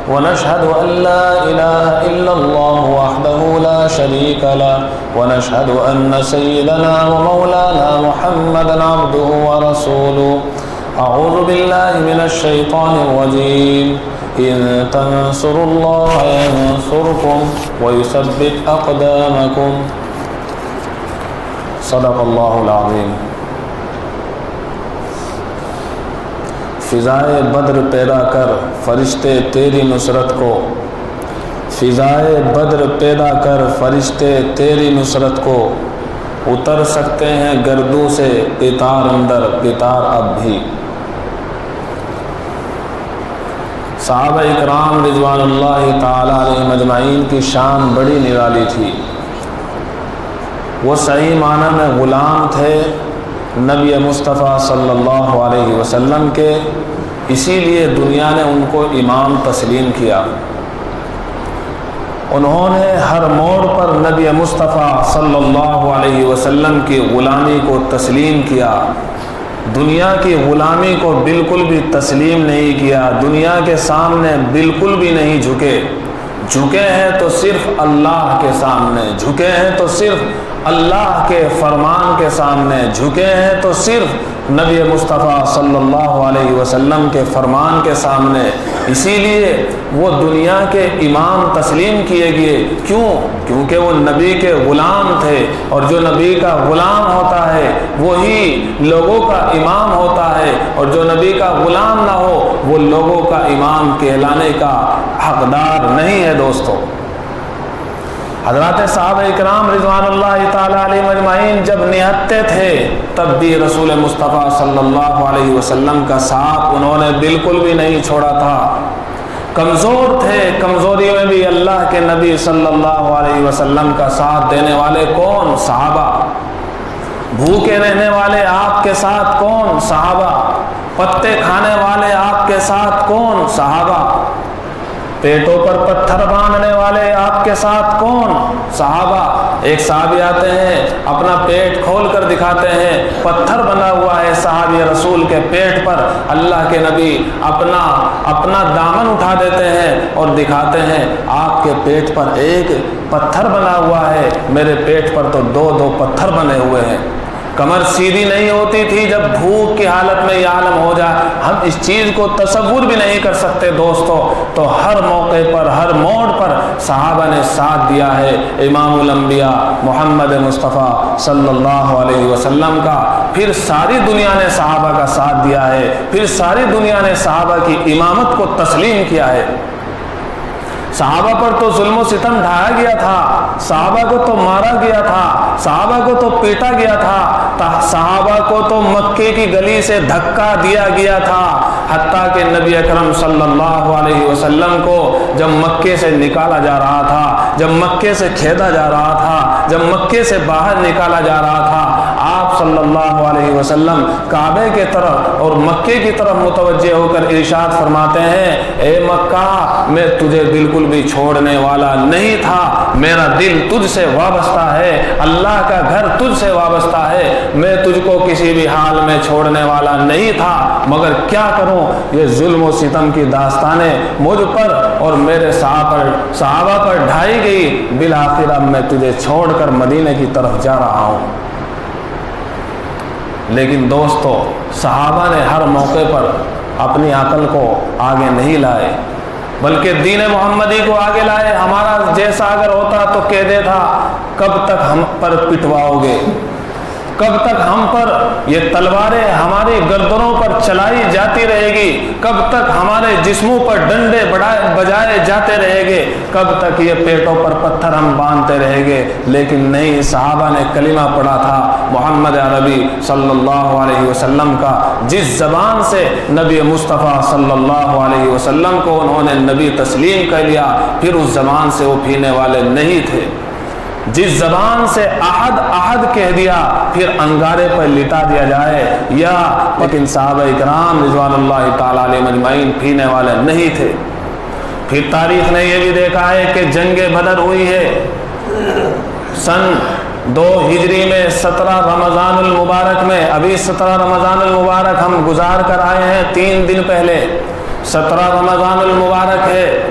ونشهد أن لا إله إلا الله وحده لا شريك له ونشهد أن سيدنا ومولانا محمدا عبده ورسوله أعوذ بالله من الشيطان الرجيم إن تنصروا الله ينصركم ويثبت أقدامكم صدق اللہ العظیم۔ فضائے بدر پیدا کر فرشتے تیری نصرت کو، فضائے بدر پیدا کر فرشتے تیری نصرت کو، اتر سکتے ہیں گردوں سے قطار اندر قطار اب بھی۔ صحابہ اکرام رضوان اللہ تعالی علیہم اجمعین کی شان بڑی نرالی تھی۔ وہ صحیح معنی میں غلام تھے نبی مصطفیٰ صلی اللہ علیہ وسلم کے، اسی لیے دنیا نے ان کو امام تسلیم کیا۔ انہوں نے ہر موڑ پر نبی مصطفیٰ صلی اللہ علیہ وسلم کی غلامی کو تسلیم کیا، دنیا کی غلامی کو بالکل بھی تسلیم نہیں کیا، دنیا کے سامنے بالکل بھی نہیں جھکے۔ جھکے ہیں تو صرف اللہ کے سامنے، جھکے ہیں تو صرف اللہ کے فرمان کے سامنے، جھکے ہیں تو صرف نبی مصطفیٰ صلی اللہ علیہ وسلم کے فرمان کے سامنے۔ اسی لیے وہ دنیا کے امام تسلیم کیے گئے۔ کیوں؟ کیونکہ وہ نبی کے غلام تھے، اور جو نبی کا غلام ہوتا ہے وہی لوگوں کا امام ہوتا ہے، اور جو نبی کا غلام نہ ہو وہ لوگوں کا امام کہلانے کا حقدار نہیں ہے۔ دوستو، حضرات صحابہ اکرام رضوان اللہ تعالی علیہم اجمعین جب نہتے تھے تب بھی رسول مصطفیٰ صلی اللہ علیہ وسلم کا ساتھ انہوں نے بالکل بھی نہیں چھوڑا تھا۔ کمزور تھے، کمزوری میں بھی اللہ کے نبی صلی اللہ علیہ وسلم کا ساتھ دینے والے کون؟ صحابہ۔ بھوکے رہنے والے آپ کے ساتھ کون؟ صحابہ۔ پتے کھانے والے آپ کے ساتھ کون؟ صحابہ۔ پیٹوں پر پتھر باندھنے والے آپ کے ساتھ کون؟ صحابہ۔ ایک صحابی آتے ہیں اپنا پیٹ کھول کر دکھاتے ہیں، پتھر بنا ہوا ہے صحابی رسول کے پیٹ پر، اللہ کے نبی اپنا دامن اٹھا دیتے ہیں اور دکھاتے ہیں آپ کے پیٹ پر ایک پتھر بنا ہوا ہے، میرے پیٹ پر تو دو پتھر بنے ہوئے ہیں۔ کمر سیدھی نہیں ہوتی تھی جب بھوک کی حالت میں یہ عالم ہو جائے، ہم اس چیز کو تصور بھی نہیں کر سکتے دوستو۔ تو ہر موقع پر، ہر موڑ پر صحابہ نے ساتھ دیا ہے امام الانبیاء محمد مصطفیٰ صلی اللہ علیہ وسلم کا۔ پھر ساری دنیا نے صحابہ کا ساتھ دیا ہے، پھر ساری دنیا نے صحابہ کی امامت کو تسلیم کیا ہے۔ صحابہ پر تو ظلم و ستم ڈھایا گیا تھا، صحابہ کو تو مارا گیا تھا، صحابہ کو تو پیٹا گیا تھا، صحابہ کو تو مکے کی گلی سے دھکا دیا گیا تھا، حتیٰ کہ نبی اکرم صلی اللہ علیہ وسلم کو جب مکے سے نکالا جا رہا تھا، جب مکے سے کھیدا جا رہا تھا، جب مکے سے باہر نکالا جا رہا تھا، آپ صلی اللہ علیہ وسلم کعبے کے طرف اور مکے کی طرف متوجہ ہو کر ارشاد فرماتے ہیں، اے مکہ میں تجھے بالکل بھی چھوڑنے والا نہیں تھا، میرا دل تجھ سے وابستہ ہے، اللہ کا گھر تجھ سے وابستہ ہے، میں تجھ کو کسی بھی حال میں چھوڑنے والا نہیں تھا، مگر کیا کروں، یہ ظلم و ستم کی داستانیں مجھ پر اور میرے صحابہ پر ڈھائی گئی، بالآخر اب میں تجھے چھوڑ کر مدینے کی طرف جا رہا ہوں۔ لیکن دوستو، صحابہ نے ہر موقع پر اپنی عقل کو آگے نہیں لائے، بلکہ دین محمدی کو آگے لائے۔ ہمارا جیسا اگر ہوتا تو کہتے تھا کب تک ہم پر پٹواؤ گے، کب تک ہم پر یہ تلواریں ہماری گردنوں پر چلائی جاتی رہے گی، کب تک ہمارے جسموں پر ڈنڈے بجائے جاتے رہے گے، کب تک یہ پیٹوں پر پتھر ہم باندھتے رہیں گے۔ لیکن نہیں، صحابہ نے کلمہ پڑھا تھا محمد عربی صلی اللہ علیہ وسلم کا، جس زبان سے نبی مصطفیٰ صلی اللہ علیہ وسلم کو انہوں نے نبی تسلیم کر لیا، پھر اس زبان سے وہ پھینے والے نہیں تھے۔ جس زبان سے احد احد کہہ دیا پھر انگارے پر لٹا دیا جائے یا، لیکن صحابہ اکرام رضوان اللہ تعالی علیہم اجمعین پینے والے نہیں تھے۔ پھر تاریخ نے یہ بھی دیکھا ہے کہ جنگ بدر ہوئی ہے سن 2 ہجری میں 17 رمضان المبارک میں، ابھی 17 رمضان المبارک ہم گزار کر آئے ہیں 3 دن پہلے، 17 رمضان المبارک ہے۔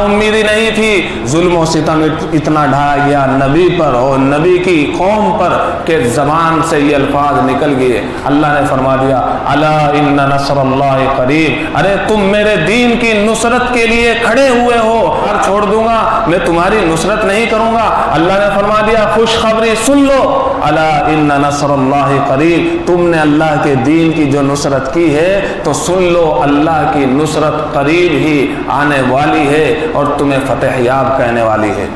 امیدی نہیں تھی، ظلم و ستم اتنا ڈھایا گیا نبی پر اور نبی کی قوم پر کہ زبان سے یہ الفاظ نکل گئے۔ اللہ نے فرما دیا الا ان نصر اللہ قریب، ارے تم میرے دین کی نصرت کے لیے کھڑے ہوئے ہو، اور چھوڑ دوں گا میں تمہاری نصرت نہیں کروں گا۔ اللہ نے فرما دیا خوشخبری سن لو، الا ان نصر اللہ قریب، تم نے اللہ کے دین کی جو نصرت کی ہے تو سن لو اللہ کی نصرت قریب ہی آنے والی ہے اور تمہیں فتح یاب کہنے والی ہے۔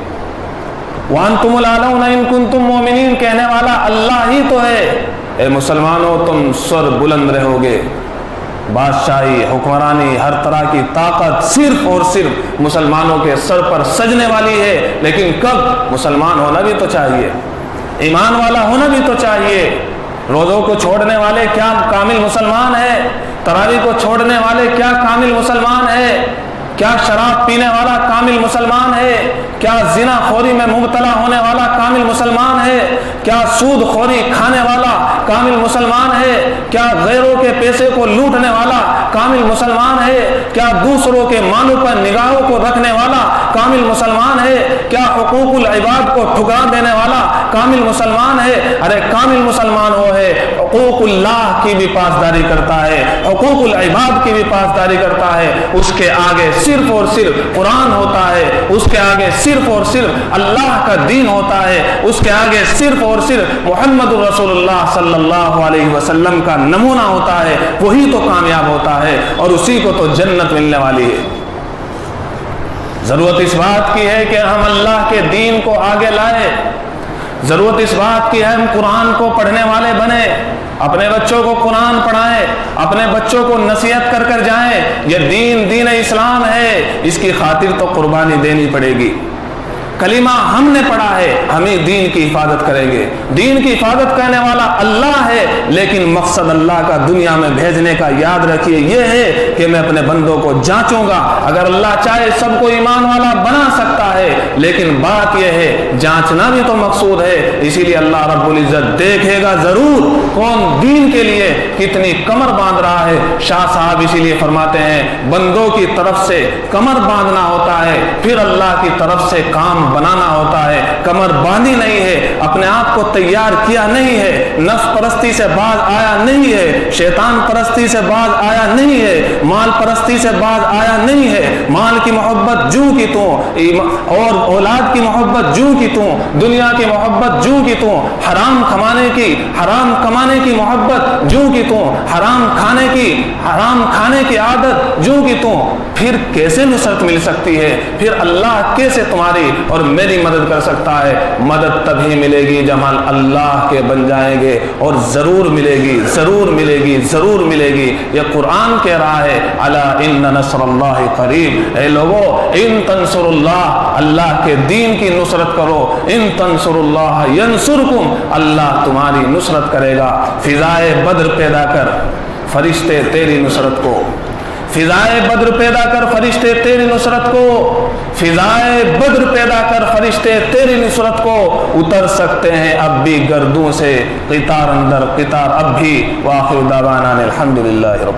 وانتم الاعلون ان کنتم مؤمنین، کہنے والا اللہ ہی تو ہے۔ اے مسلمانوں تم سر بلند رہو گے، بادشاہی، حکمرانی، ہر طرح کی طاقت صرف اور صرف مسلمانوں کے سر پر سجنے والی ہے، لیکن کب؟ مسلمان ہونا بھی تو چاہیے، ایمان والا ہونا بھی تو چاہیے۔ روزوں کو چھوڑنے والے کیا کامل مسلمان ہے؟ تراویح کو چھوڑنے والے کیا کامل مسلمان ہے؟ کیا شراب پینے والا کامل مسلمان ہے؟ کیا زنا خوری میں مبتلا ہونے والا کامل مسلمان ہے؟ کیا سود خوری کھانے والا کامل مسلمان ہے؟ کیا غیروں کے پیسے کو لوٹنے والا کامل مسلمان ہے؟ کیا دوسروں کے مالوں پر نگاہوں کو رکھنے والا کامل مسلمان ہے؟ کیا حقوق العباد کو ٹھکرا دینے والا کامل مسلمان ہے؟ ارے کامل مسلمان وہ ہے حقوق اللہ کی بھی پاسداری کرتا ہے، حقوق العباد کی بھی پاسداری کرتا ہے، اس کے آگے صرف اور صرف قرآن ہوتا ہے، اس کے آگے صرف اور صرف اللہ کا دین ہوتا ہے، اس کے آگے صرف اور صرف محمد رسول اللہ صلی اللہ علیہ وسلم کا نمونہ ہوتا ہے، وہی تو کامیاب ہوتا ہے اور اسی کو تو جنت ملنے والی ہے۔ ضرورت اس بات کی ہے کہ ہم اللہ کے دین کو آگے لائیں، ضرورت اس بات کی ہے ہم قرآن کو پڑھنے والے بنیں، اپنے بچوں کو قرآن پڑھائیں، اپنے بچوں کو نصیحت کر کر جائیں، یہ دین اسلام ہے، اس کی خاطر تو قربانی دینی پڑے گی۔ کلمہ ہم نے پڑھا ہے، ہم ہی دین کی حفاظت کریں گے، دین کی حفاظت کرنے والا اللہ ہے، لیکن مقصد اللہ کا دنیا میں بھیجنے کا یاد رکھیے یہ ہے کہ میں اپنے بندوں کو جانچوں گا، اگر اللہ چاہے سب کو ایمان والا بنا سکتا ہے، لیکن بات یہ ہے جانچنا بھی تو مقصود ہے، اسی لیے اللہ رب العزت دیکھے گا ضرور کون دین کے لیے کتنی کمر باندھ رہا ہے۔ شاہ صاحب اسی لیے فرماتے ہیں بندوں کی طرف سے کمر باندھنا ہوتا ہے، پھر اللہ کی طرف سے کام بنانا ہوتا ہے۔ کمر باندھی نہیں ہے، اپنے آپ کو تیار کیا نہیں ہے، نفس پرستی سے باز آیا نہیں ہے، شیطان پرستی سے باز آیا نہیں ہے، مال پرستی سے باز آیا نہیں ہے، مال کی محبت جوں کی تو اور اولاد کی محبت جوں کی تو، دنیا کی محبت جوں کی تو، حرام کمانے کی محبت جوں کی تو، حرام کھانے کی عادت جوں کی تو، پھر کیسے نصرت مل سکتی ہے؟ پھر اللہ کیسے تمہاری اور میری مدد کر سکتا ہے؟ مدد تبھی ملے گی جب ہم اللہ کے بن جائیں گے، اور ضرور ملے گی، ضرور ملے گی، ضرور ملے گی۔ یہ قرآن کہہ رہا ہے الا ان نصر اللہ قریب، اے لوگو ان تنصر اللہ، اللہ کے دین کی نصرت کرو، ان تنصر اللہ ینصرکم، اللہ تمہاری نصرت کرے گا۔ فضائے بدر پیدا کر فرشتے تیری نصرت کو، فضائے بدر پیدا کر فرشتے تیری نصرت کو، فضائے بدر پیدا کر فرشتے تیری نصرت کو، اتر سکتے ہیں اب بھی گردوں سے قطار اندر قطار اب بھی۔ وآخر دعوانا الحمدللہ رب